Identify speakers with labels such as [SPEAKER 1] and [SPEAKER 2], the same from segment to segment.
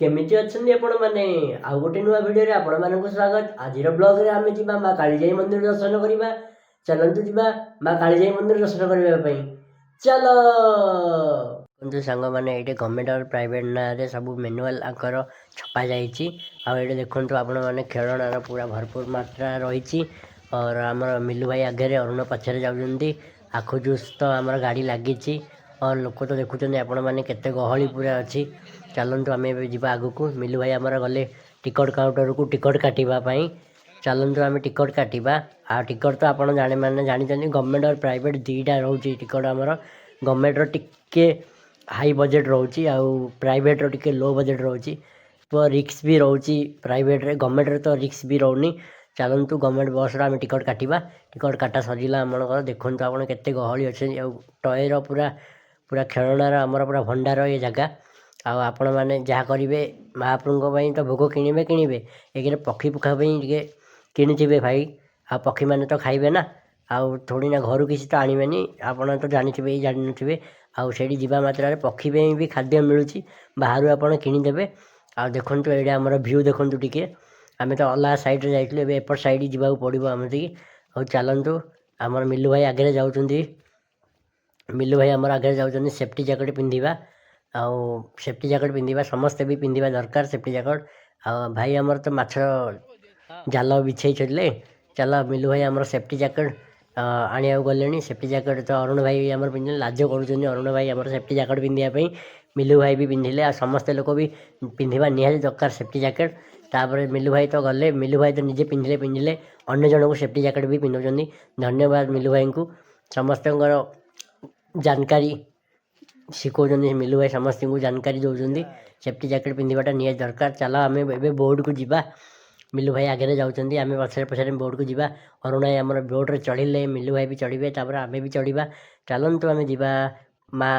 [SPEAKER 1] କେମିତି ଅଛନ୍ତି ଆପଣମାନେ? ଆଉ ଗୋଟେ ନୂଆ ଭିଡ଼ିଓରେ ଆପଣମାନଙ୍କୁ ସ୍ୱାଗତ। ଆଜିର ବ୍ଲଗରେ ଆମେ ଯିବା ମା କାଳିଜାଇ ମନ୍ଦିର ଦର୍ଶନ କରିବା। ଚାଲନ୍ତୁ ଯିବା ମା କାଳିଜାଇ ମନ୍ଦିର ଦର୍ଶନ କରିବା ପାଇଁ। ଚାଲ କିନ୍ତୁ ସାଙ୍ଗମାନେ, ଏଇଠି ଗଭର୍ଣ୍ଣମେଣ୍ଟ ଆଉ ପ୍ରାଇଭେଟ୍ ନାଁରେ ସବୁ ମ୍ୟାନୁଆଲ୍ ଆଙ୍କର ଛପା ଯାଇଛି। ଆଉ ଏଇଠି ଦେଖନ୍ତୁ ଆପଣମାନେ, ଖେଳଣାର ପୁରା ଭରପୁର ମାତ୍ରା ରହିଛି। और ଆମର ମିଲୁ ଭାଇ ଆଗରେ, ଅରୁଣ ପଛରେ ଯାଉଛନ୍ତି। ଆଖୁ ଜୁସ୍ ତ ଆମର ଗାଡ଼ି ଲାଗିଛି। और ଲୋକ ତ ଦେଖୁଛନ୍ତି ଆପଣମାନେ କେତେ ଗହଳି ପୁରା ଅଛି। ଚାଲନ୍ତୁ ଆମେ ଏବେ ଯିବା ଆଗକୁ। ମିଲୁ ଭାଇ ଆମର ଗଲେ ଟିକଟ କାଉଣ୍ଟରକୁ ଟିକଟ କାଟିବା ପାଇଁ। ଚାଲନ୍ତୁ ଆମେ ଟିକଟ କାଟିବା। ଆଉ ଟିକଟ ତ ଆପଣ ଜାଣିଛନ୍ତି, ଗଭର୍ଣ୍ଣମେଣ୍ଟ और ପ୍ରାଇଭେଟ୍ ଦୁଇଟା ରହୁଛି ଟିକଟ। ଆମର ଗଭର୍ଣ୍ଣମେଣ୍ଟର ଟିକେ ହାଇ ବଜେଟ୍ ରହୁଛି, ଆଉ ପ୍ରାଇଭେଟ୍ର ଟିକେ ଲୋ ବଜେଟ୍ ରହୁଛି। ତ ରିକ୍ସ ବି ରହୁଛି ପ୍ରାଇଭେଟ୍ରେ, ଗଭର୍ଣ୍ଣମେଣ୍ଟରେ ତ ରିକ୍ସ ବି ରହୁନି। ଚାଲନ୍ତୁ ଗଭର୍ଣ୍ଣମେଣ୍ଟ ବସ୍ର ଆମେ ଟିକଟ କାଟିବା। ଟିକଟ କାଟା ସରିଲା ଆମମାନଙ୍କର। ଦେଖନ୍ତୁ ଆପଣ କେତେ ଗହଳି ଅଛନ୍ତି। ଆଉ ଟୟର ପୁରା ପୁରା ଖେଳଣାର ଆମର ପୁରା ଭଣ୍ଡାର ଏ ଜାଗା। ଆଉ ଆପଣମାନେ ଯାହା କରିବେ, ମହାପ୍ରଭୁଙ୍କ ପାଇଁ ତ ଭୋଗ କିଣିବେ। ଏକରେ ପକ୍ଷୀ ପୁଖା ପାଇଁ ଟିକେ କିଣିଥିବେ ଭାଇ। ଆଉ ପକ୍ଷୀମାନେ ତ ଖାଇବେ ନା, ଆଉ ଥୋଡ଼ି ନା ଘରୁ କିଛି ତ ଆଣିବେନି। ଆପଣ ତ ଜାଣିଥିବେ ଜାଣିନଥିବେ। ଆଉ ସେଇଠି ଯିବା ମାତ୍ରାରେ ପକ୍ଷୀ ପାଇଁ ବି ଖାଦ୍ୟ ମିଳୁଛି, ବାହାରୁ ଆପଣ କିଣିଦେବେ। ଆଉ ଦେଖନ୍ତୁ ଏଇଟା ଆମର ଭ୍ୟୁ ଦେଖନ୍ତୁ ଟିକେ। ଆମେ ତ ଅଲଗା ସାଇଡ଼୍ରେ ଯାଇଥିଲୁ, ଏବେ ଏପଟ ସାଇଡ଼୍ ଯିବାକୁ ପଡ଼ିବ ଆମତିକି। ହଉ ଚାଲନ୍ତୁ, ଆମର ମିଲୁ ଭାଇ ଆଗରେ ଯାଉଛନ୍ତି। ମିଲୁ ଭାଇ ଆମର ଆଗରେ ଯାଉଛନ୍ତି। ସେଫ୍ଟି ଜ୍ୟାକେଟ୍ ପିନ୍ଧିବା, ଆଉ ସେଫ୍ଟି ଜ୍ୟାକେଟ୍ ପିନ୍ଧିବା, ସମସ୍ତେ ବି ପିନ୍ଧିବା ଦରକାର ସେଫ୍ଟି ଜ୍ୟାକେଟ୍। ଆଉ ଭାଇ ଆମର ତ ମାଛ ଜାଲ ବିଛେଇଥିଲେ। ଚାଲ ମିଲୁ ଭାଇ ଆମର ସେଫ୍ଟି ଜ୍ୟାକେଟ୍ ଆଣିବାକୁ ଗଲେଣି। ସେଫ୍ଟି ଜ୍ୟାକେଟ୍ ତ ଅରୁଣ ଭାଇ ଆମର ପିନ୍ଧିଲେ, ଲାଜ କରୁଛନ୍ତି ଅରୁଣ ଭାଇ ଆମର ସେଫ୍ଟି ଜ୍ୟାକେଟ୍ ପିନ୍ଧିବା ପାଇଁ। ମିଲୁ ଭାଇ ବି ପିନ୍ଧିଲେ, ଆଉ ସମସ୍ତେ ଲୋକ ବି ପିନ୍ଧିବା ନିହାତି ଦରକାର ସେଫ୍ଟି ଜ୍ୟାକେଟ୍। ତାପରେ ମିଲୁ ଭାଇ ତ ଗଲେ, ମିଲୁ ଭାଇ ତ ନିଜେ ପିନ୍ଧିଲେ, ଅନ୍ୟ ଜଣଙ୍କୁ ସେଫ୍ଟି ଜ୍ୟାକେଟ୍ ବି ପିନ୍ଧୁଛନ୍ତି। ଧନ୍ୟବାଦ ମିଲୁ ଭାଇଙ୍କୁ। ସମସ୍ତଙ୍କର ଜାନକାରୀ ଶିଖଉଛନ୍ତି ମିଲୁ ଭାଇ, ସମସ୍ତଙ୍କୁ ଜାନକାରୀ ଦେଉଛନ୍ତି। ସେଫ୍ଟି ଜ୍ୟାକେଟ୍ ପିନ୍ଧିବାଟା ନିହାତି ଦରକାର। ଚାଲ ଆମେ ଏବେ ବୋର୍ଡ଼କୁ ଯିବା। ମିଲୁ ଭାଇ ଆଗରେ ଯାଉଛନ୍ତି, ଆମେ ପଛରେ ବୋର୍ଡ଼କୁ ଯିବା। ଅରୁଣ ଭାଇ ଆମର ବୋର୍ଡ଼ରେ ଚଢ଼ିଲେ, ମିଲୁ ଭାଇ ବି ଚଢ଼ିବେ, ତାପରେ ଆମେ ବି ଚଢ଼ିବା। ଚାଲନ୍ତୁ ଆମେ ଯିବା ମା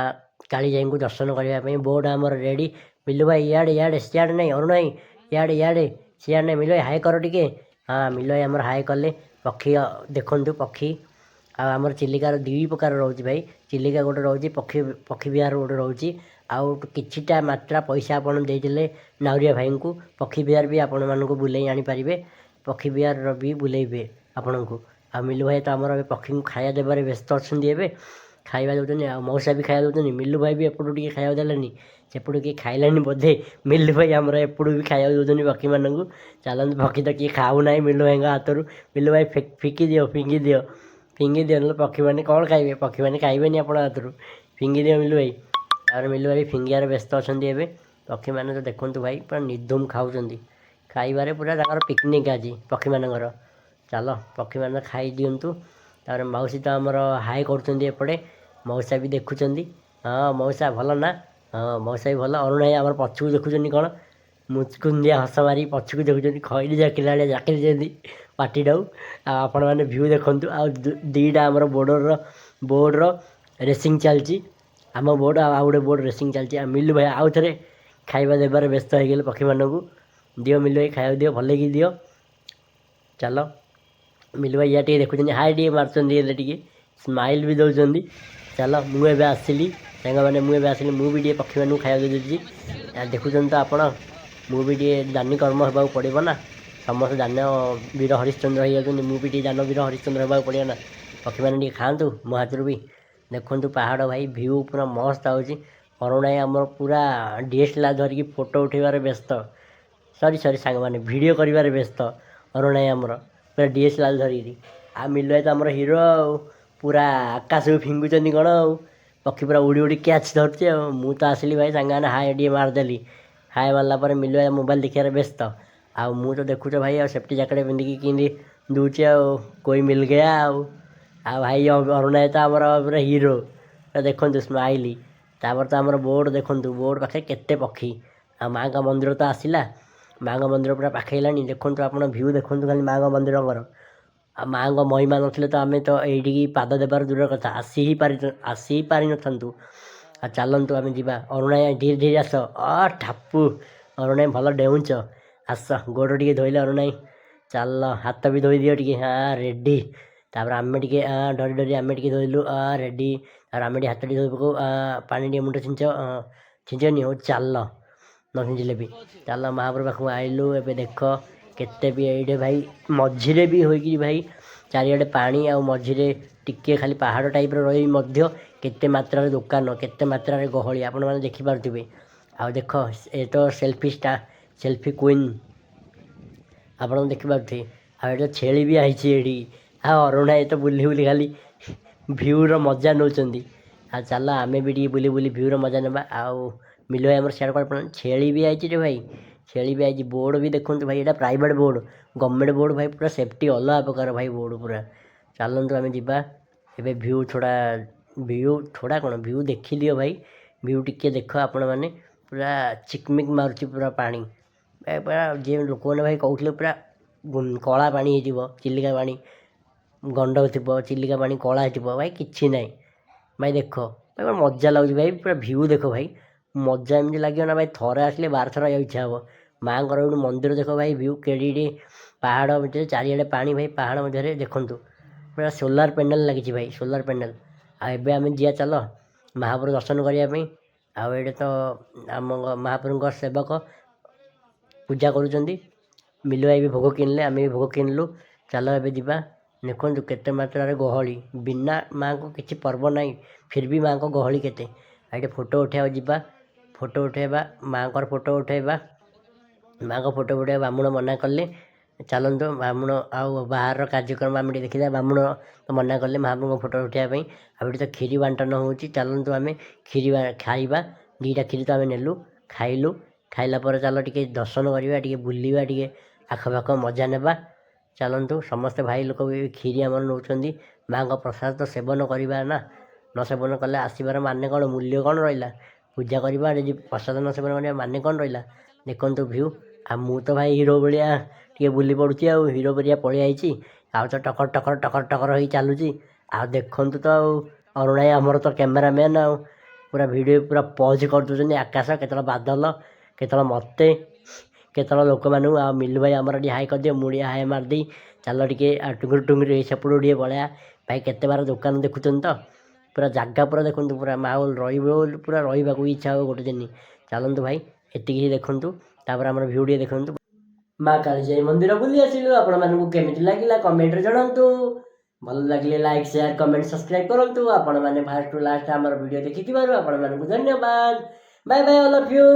[SPEAKER 1] କାଳିଜାଇଙ୍କୁ ଦର୍ଶନ କରିବା ପାଇଁ। ବୋର୍ଡ଼ ଆମର ରେଡ଼ି। ମିଲୁ ଭାଇ ଇଆଡ଼େ ସିଆଡ଼େ ନାହିଁ, ଅରୁଣ ଭାଇ ଇଆଡ଼େ ସିଆଡ଼େ ନାହିଁ। ମିଲୁ ଭାଇ ହାଏ କର ଟିକେ। ହଁ, ମିଲୁ ଭାଇ ଆମର ହାଏ କଲେ। ପକ୍ଷୀ ଦେଖନ୍ତୁ, ପକ୍ଷୀ। ଆଉ ଆମର ଚିଲିକାର ଦୁଇ ପ୍ରକାର ରହୁଛି ଭାଇ। ଚିଲିକା ଗୋଟେ ରହୁଛି, ପକ୍ଷୀ ବିହାର ଗୋଟେ ରହୁଛି। ଆଉ କିଛିଟା ମାତ୍ରା ପଇସା ଆପଣ ଦେଇଦେଲେ ନାଉରିଆ ଭାଇଙ୍କୁ, ପକ୍ଷୀ ବିହାର ବି ଆପଣମାନଙ୍କୁ ବୁଲେଇ ଆଣିପାରିବେ। ପକ୍ଷୀ ବିହାରର ବି ବୁଲେଇବେ ଆପଣଙ୍କୁ। ଆଉ ମିଲୁ ଭାଇ ତ ଆମର ଏବେ ପକ୍ଷୀଙ୍କୁ ଖାଇବା ଦେବାରେ ବ୍ୟସ୍ତ ଅଛନ୍ତି। ଏବେ ଖାଇବା ଦେଉଛନ୍ତି, ଆଉ ମଉସା ବି ଖାଇବା ଦେଉଛନ୍ତି। ମିଲୁ ଭାଇ ବି ଏପଟୁ ଟିକେ ଖାଇବାକୁ ଦେଲେନି, ସେପଟୁ କିଏ ଖାଇଲାନି ବୋଧେ। ମିଲୁ ଭାଇ ଆମର ଏପଟୁ ବି ଖାଇବାକୁ ଦେଉଛନ୍ତି ପକ୍ଷୀମାନଙ୍କୁ। ଚାଲନ୍ତୁ, ପକ୍ଷୀ ତ କିଏ ଖାଉନାହିଁ ମିଲୁ ଭାଇଙ୍କ ହାତରୁ। ମିଲୁ ଭାଇ ଫିଙ୍ଗି ଦିଅ, ନହେଲେ ପକ୍ଷୀମାନେ କ'ଣ ଖାଇବେ? ପକ୍ଷୀମାନେ ଖାଇବେନି ଆପଣଙ୍କ ହାତରୁ। ଫିଙ୍ଗି ଦିଅ ମିଲୁ ଭାଇ। ତାପରେ ମିଲୁ ଭାଇ ଫିଙ୍ଗିବାରେ ବ୍ୟସ୍ତ ଅଛନ୍ତି ଏବେ। ପକ୍ଷୀମାନେ ତ ଦେଖନ୍ତୁ ଭାଇ ପୁରା ନିର୍ଧୁମ ଖାଉଛନ୍ତି। ଖାଇବାରେ ପୁରା ତାଙ୍କର ପିକନିକ୍ ଆଜି ପକ୍ଷୀମାନଙ୍କର। ଚାଲ ପକ୍ଷୀମାନେ ଖାଇ ଦିଅନ୍ତୁ। ତାପରେ ମାଉସୀ ତ ଆମର ହାଏ କରୁଛନ୍ତି ଏପଟେ। ମଉସା ବି ଦେଖୁଛନ୍ତି। ହଁ ମଉସା ଭଲ ନା? ହଁ ମଉସା ବି ଭଲ। ଅରୁଣ ଭାଇ ଆମର ପଛକୁ ଦେଖୁଛନ୍ତି କ'ଣ, ମୁଚକୁଣ୍ଡିଆ ହସ ମାରି ପଛକୁ ଦେଖୁଛନ୍ତି। ଖଇରି ଜାକିଲା ବେଳେ ଜାକିଛନ୍ତି ପାଟିଟାକୁ। ଆଉ ଆପଣମାନେ ଭ୍ୟୁ ଦେଖନ୍ତୁ। ଆଉ ଦୁଇଟା ଆମର ବୋର୍ଡ଼ର ରେସିଂ ଚାଲିଛି। ଆମ ବୋର୍ଡ଼ ଆଉ ଗୋଟେ ବୋର୍ଡ଼ ରେସିଂ ଚାଲିଛି। ଆଉ ମିଲୁ ଭାଇ ଆଉ ଥରେ ଖାଇବା ଦେବାରେ ବ୍ୟସ୍ତ ହେଇଗଲେ ପକ୍ଷୀମାନଙ୍କୁ। ଦିଅ ମିଲୁ ଭାଇ ଖାଇବାକୁ ଦିଅ, ଭଲକି ଦିଅ। ଚାଲ ମିଲୁ ଭାଇ ଟିକେ ଦେଖୁଛନ୍ତି, ହାଏ ଟିକେ ମାରୁଛନ୍ତି, ହେଲେ ଟିକେ ସ୍ମାଇଲ୍ ବି ଦେଉଛନ୍ତି। ଚାଲ ମୁଁ ଏବେ ଆସିଲି ସାଙ୍ଗମାନେ, ମୁଁ ବି ଟିକେ ପକ୍ଷୀମାନଙ୍କୁ ଖାଇବାକୁ ଦେଉଛି। ଦେଖୁଛନ୍ତି ତ ଆପଣ, ମୁଁ ବି ଟିକେ ଦାନୀ କର୍ମ ହେବାକୁ ପଡ଼ିବ ନା। ସମସ୍ତେ ଦାନବୀର ହରିଶ୍ଚନ୍ଦ୍ର ହେଇଯାଉଛନ୍ତି, ମୁଁ ବି ଟିକେ ଦାନବୀର ହରିଶ୍ଚନ୍ଦ୍ର ହେବାକୁ ପଡ଼ିବ ନା। ପକ୍ଷୀମାନେ ଟିକେ ଖାଆନ୍ତୁ ମୋ ହାତରୁ ବି। ଦେଖନ୍ତୁ ପାହାଡ଼ ଭାଇ, ଭ୍ୟୁ ପୁରା ମସ୍ତ ହେଉଛି। ଅରୁଣ ଭାଇ ଆମର ପୁରା DSLR ଧରିକି ଫଟୋ ଉଠାଇବାରେ ବ୍ୟସ୍ତ। ସରି ସାଙ୍ଗମାନେ, ଭିଡ଼ିଓ କରିବାରେ ବ୍ୟସ୍ତ। ଅରୁଣ ଭାଇ ଆମର ପୁରା DSLR ଧରିକିରି। ଆଉ ମିଲୁ ଭାଇ ତ ଆମର ହିରୋ ଆଉ, ପୁରା ଆକାଶକୁ ଫିଙ୍ଗୁଛନ୍ତି କ'ଣ ଆଉ। ପକ୍ଷୀ ପୁରା ଉଡ଼ି କ୍ୟାଚ୍ ଧରୁଛି ଆଉ। ମୁଁ ତ ଆସିଲି ଭାଇ, ସାଙ୍ଗମାନେ ହାଏ ଟିକେ ମାରିଦେଲି। ହାଏ ମାରିଲା ପରେ ମିଲୁ ଭାଇ ମୋବାଇଲ୍ ଦେଖିବାରେ ବ୍ୟସ୍ତ। ଆଉ ମୁଁ ତ ଦେଖୁଛ ଭାଇ, ଆଉ ସେଫ୍ଟି ଜ୍ୟାକେଟ୍ ପିନ୍ଧିକି କେମିତି ଦେଉଛି ଆଉ, କୋଇ ମିଲ୍ ଗୟା ଆଉ। ଆଉ ଭାଇ ଅରୁଣ ଭାଇ ତ ଆମର ପୁରା ହିରୋ। ଦେଖନ୍ତୁ ସ୍ମାଇଲି। ତାପରେ ତ ଆମର ବୋର୍ଡ଼ ଦେଖନ୍ତୁ, ବୋର୍ଡ଼ ପାଖରେ କେତେ ପକ୍ଷୀ। ଆଉ ମାଆଙ୍କ ମନ୍ଦିର ତ ଆସିଲା, ମାଆଙ୍କ ମନ୍ଦିର ପୁରା ପାଖେଇଲାଣି। ଦେଖନ୍ତୁ ଆପଣ ଭ୍ୟୁ ଦେଖନ୍ତୁ ଖାଲି ମାଆଙ୍କ ମନ୍ଦିରଙ୍କର। ଆଉ ମାଆଙ୍କ ମହିମା ନଥିଲେ ତ ଆମେ ତ ଏଇଠିକି ପାଦ ଦେବାର ଦୂରର କଥା, ଆସି ହିଁ ପାରିନଥାନ୍ତୁ। ଆଉ ଚାଲନ୍ତୁ ଆମେ ଯିବା। ଅରୁଣ ଭାଇ ଧୀରେ ଆସ। ଠାପୁ ଅରୁଣ ଭାଇ ଭଲ ଡେଉଁଛ, ଆସ। ଗୋଡ଼ ଟିକେ ଧୋଇଲେ ଅରୁଣ ଭାଇ। ଚାଲ ହାତ ବି ଧୋଇ ଦିଅ ଟିକେ। ରେଡ଼ି। ତାପରେ ଆମେ ଟିକେ ଡରି ଆମେ ଟିକେ ଧୋଇଲୁ। ରେଡ଼ି। ତାପରେ ଆମେ ଟିକେ ହାତ ଟିକେ ଧୋଇ ପକାଉ। ପାଣି ଟିକେ ମୁଣ୍ଡ ଛିଞ୍ଚନି। ହଉ ଚାଲ। ନନୀ ଜିଲେପି। ଚାଲ ମହାପ୍ରଭୁ ପାଖକୁ ଆଇଲୁ। ଏବେ ଦେଖ କେତେ ବି ଏଇଠି ଭାଇ ମଝିରେ ବି ହୋଇକି ଭାଇ ଚାରିଆଡ଼େ ପାଣି ଆଉ ମଝିରେ ଟିକିଏ ଖାଲି ପାହାଡ଼ ଟାଇପ୍ର ରହି ମଧ୍ୟ କେତେ ମାତ୍ରାରେ ଦୋକାନ କେତେ ମାତ୍ରାରେ ଗହଳି ଆପଣମାନେ ଦେଖିପାରୁଥିବେ। ଆଉ ଦେଖ ଏ ତ ସେଲ୍ଫି କୁଇନ୍ ଆପଣ ଦେଖିପାରୁଥିବେ। ଆଉ ଏଠି ଛେଳି ବି ଆସିଛି ଏଠି। ଆଉ ଅରୁଣା ଏ ତ ବୁଲି ବୁଲି ଖାଲି ଭ୍ୟୁର ମଜା ନେଉଛନ୍ତି। ଆଉ ଚାଲ ଆମେ ବି ଟିକେ ବୁଲି ବୁଲି ଭ୍ୟୁର ମଜା ନେବା। ଆଉ ମିଲୁ ଭାଇ ଆମର ସିଆଡ଼େ କୁଆଡ଼େ ଛେଳି ବି ଆଇଛି ରେ ଭାଇ। ଛେଳି ବି ଆଇଛି। ବୋର୍ଡ଼ ବି ଦେଖନ୍ତୁ ଭାଇ, ଏଇଟା ପ୍ରାଇଭେଟ୍ ବୋର୍ଡ଼, ଗଭର୍ଣ୍ଣମେଣ୍ଟ ବୋର୍ଡ଼ ଭାଇ, ପୁରା ସେଫ୍ଟି ଅଲଗା ପ୍ରକାର ଭାଇ ବୋର୍ଡ଼ ପୁରା। ଚାଲନ୍ତୁ ଆମେ ଯିବା ଏବେ ଭ୍ୟୁ ଭ୍ୟୁ ଦେଖିଦିଅ ଭାଇ। ଭ୍ୟୁ ଟିକେ ଦେଖ ଆପଣମାନେ, ପୁରା ଚିକମିକ ମାରୁଛି ପୁରା ପାଣି। ପୁରା ଯିଏ ଲୋକମାନେ ଭାଇ କହୁଥିଲେ ପୁରା କଳା ପାଣି ହେଇଯିବ, ଚିଲିକା ପାଣି ଗଣ୍ଡ ଥିବ, ଚିଲିକା ପାଣି କଳା ହେଇଥିବ, ଭାଇ କିଛି ନାହିଁ ଭାଇ। ଦେଖ ଭାଇ ମଜା ଲାଗୁଛି ଭାଇ, ପୁରା ଭ୍ୟୁ ଦେଖ ଭାଇ, ମଜା ଏମିତି ଲାଗିବ ନା ଭାଇ, ଥରେ ଆସିଲେ 12 ଥର ଆସିବାକୁ ଇଚ୍ଛା ହେବ। ମାଆଙ୍କର ଗୋଟେ ମନ୍ଦିର ଦେଖ ଭାଇ, ଭ୍ୟୁ କେଡ଼ିଟେ ପାହାଡ଼ ଭିତରେ ଚାରିଆଡ଼େ ପାଣି ଭାଇ, ପାହାଡ଼ ମଧ୍ୟରେ ଦେଖନ୍ତୁ ପୁରା ସୋଲାର ପ୍ୟାନେଲ୍ ଲାଗିଛି ଭାଇ, ସୋଲାର ପ୍ୟାନେଲ୍। ଆଉ ଏବେ ଆମେ ଯିବା ଚାଲ ମହାପ୍ରଭୁ ଦର୍ଶନ କରିବା ପାଇଁ। ଆଉ ଏଇଠି ତ ଆମ ମହାପ୍ରଭୁଙ୍କ ସେବକ ପୂଜା କରୁଛନ୍ତି। ମିଲୁ ଭାଇ ବି ଭୋଗ କିଣିଲେ, ଆମେ ବି ଭୋଗ କିଣିଲୁ। ଚାଲ ଏବେ ଯିବା। ଦେଖନ୍ତୁ କେତେ ମାତ୍ରାରେ ଗହଳି, ବିନା ମାଆଙ୍କ କିଛି ପର୍ବ ନାହିଁ ଫିର୍ ବି ମାଆଙ୍କ ଗହଳି କେତେ। ଏଇଠି ଫଟୋ ଉଠାଇବାକୁ ଯିବା, ଫଟୋ ଉଠାଇବା, ମାଆଙ୍କର ଫଟୋ ଉଠାଇବା। ମାଆଙ୍କ ଫଟୋ ଉଠାଇବା ବାମୁଣ ମନା କଲେ। ଚାଲନ୍ତୁ ବାମୁଣ ଆଉ ବାହାରର କାର୍ଯ୍ୟକ୍ରମ ଆମେ ଟିକେ ଦେଖିବା। ବାମୁଣ ତ ମନା କଲେ ମହାପ୍ରଭୁଙ୍କ ଫଟୋ ଉଠାଇବା ପାଇଁ। ଆଉ ଏଠି ତ କ୍ଷୀରି ବାଣ୍ଟନ ହେଉଛି, ଚାଲନ୍ତୁ ଆମେ କ୍ଷୀରି ଖାଇବା। 2ଟା କ୍ଷୀରି ତ ଆମେ ନେଲୁ, ଖାଇଲୁ। ଖାଇଲା ପରେ ଚାଲ ଟିକେ ଦର୍ଶନ କରିବା, ଟିକେ ବୁଲିବା, ଟିକେ ଆଖପାଖ ମଜା ନେବା। ଚାଲନ୍ତୁ ସମସ୍ତେ ଭାଇ ଲୋକ ବି କ୍ଷୀରି ଆମର ନେଉଛନ୍ତି। ମାଆଙ୍କ ପ୍ରସାଦ ତ ସେବନ କରିବା ନା, ନ ସେବନ କଲେ ଆସିବାର ମାନେ କ'ଣ, ମୂଲ୍ୟ କ'ଣ ରହିଲା? ପୂଜା କରିବା, ଯଦି ପ୍ରସାଦ ନ ସେବନ କରିବା ମାନେ କ'ଣ ରହିଲା? ଦେଖନ୍ତୁ ଭ୍ୟୁ। ଆଉ ମୁଁ ତ ଭାଇ ହିରୋ ଭଳିଆ ଟିକେ ବୁଲି ପଡ଼ୁଛି, ଆଉ ହିରୋ ପରିଆ ପଳେଇ ଆଇଛି। ଆଉ ତ ଟକର ଟକର ଟକର ଟକର ହେଇ ଚାଲୁଛି। ଆଉ ଦେଖନ୍ତୁ ତ ଆଉ ଅରୁଣ ଭାଇ ଆମର ତ କ୍ୟାମେରାମ୍ୟାନ୍, ଆଉ ପୁରା ଭିଡ଼ିଓ ପୁରା ପଜ୍ କରିଦେଉଛନ୍ତି। ଆକାଶ କେତେବେଳେ ବାଦଲ, କେତେବେଳେ ମୋତେ, କେତେବେଳେ ଲୋକମାନଙ୍କୁ। ଆଉ ମିଲୁ ଭାଇ ଆମର ଟିକେ ହାଇ କରିଦିଅ, ମୁଁ ଟିକେ ହାଇ ମାରିଦେଇ ଚାଲ ଟିକେ ଟୁଙ୍ଗୁରି ଟୁଙ୍ଗୁରି ସେପଟକୁ ଟିକେ ପଳେଇବା ଭାଇ। କେତେ ବାର ଦୋକାନ ଦେଖୁଛନ୍ତି ତ, ପୁରା ଜାଗା ପୁରା ଦେଖନ୍ତୁ, ପୁରା ମାହୋଲ ରହିବ ବୋଲି ପୁରା ରହିବାକୁ ଇଚ୍ଛା ହେବ ଗୋଟେ ଦିନ। ଚାଲନ୍ତୁ ଭାଇ ଏତିକି ହିଁ ଦେଖନ୍ତୁ, ତାପରେ ଆମର ଭ୍ୟୁ ଟିକେ ଦେଖନ୍ତୁ। ମା କାଳିଜାଇ ମନ୍ଦିର ବୁଲି ଆସିଲୁ। ଆପଣମାନଙ୍କୁ କେମିତି ଲାଗିଲା କମେଣ୍ଟରେ ଜଣାନ୍ତୁ। ଭଲ ଲାଗିଲେ ଲାଇକ୍, ସେୟାର, କମେଣ୍ଟ, ସବସ୍କ୍ରାଇବ୍ କରନ୍ତୁ। ଆପଣମାନେ ଫାର୍ଷ୍ଟରୁ ଲାଷ୍ଟ ଆମର ଭିଡ଼ିଓ ଦେଖିଥିବାରୁ ଆପଣମାନଙ୍କୁ ଧନ୍ୟବାଦ। Bye bye, all of you.